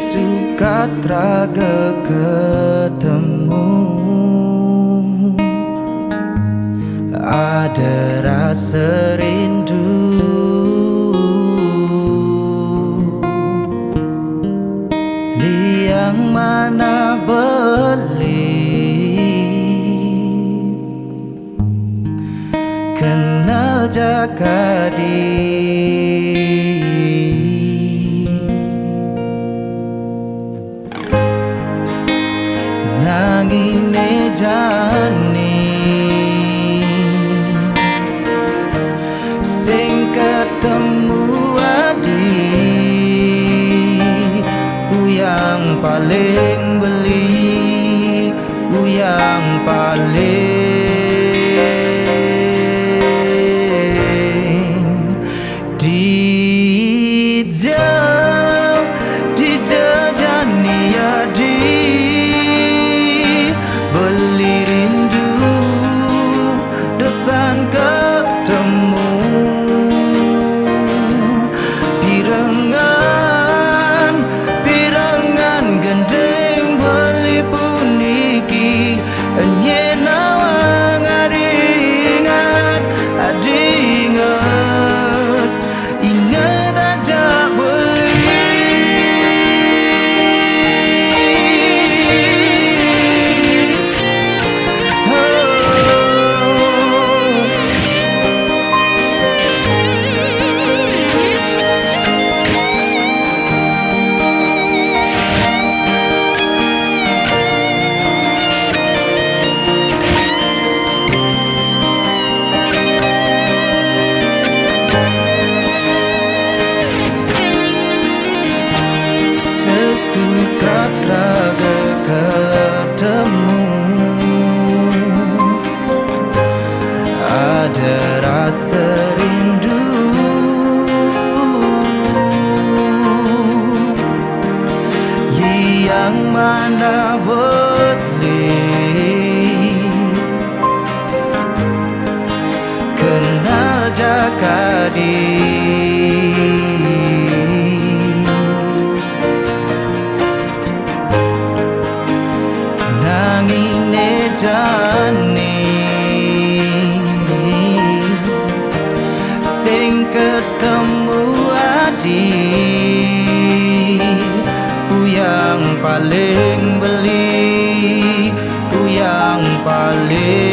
Sukatra ketemu, ada rasa rindu. Liang mana beli, kenal jakadi. Nangine jani sing ketemu adi, uyang paling beli, uyang paling dijajani adi. Beli rindu datang ketemu, pirangan gendeng beli puniki, enyen awang adingat, ingat aja beli. Sukatra ketemu, ada rasa rindu. Liang mana boleh kenal jakadi. Nangine jani sing ketemu adi, uyang paling beli, uyang paling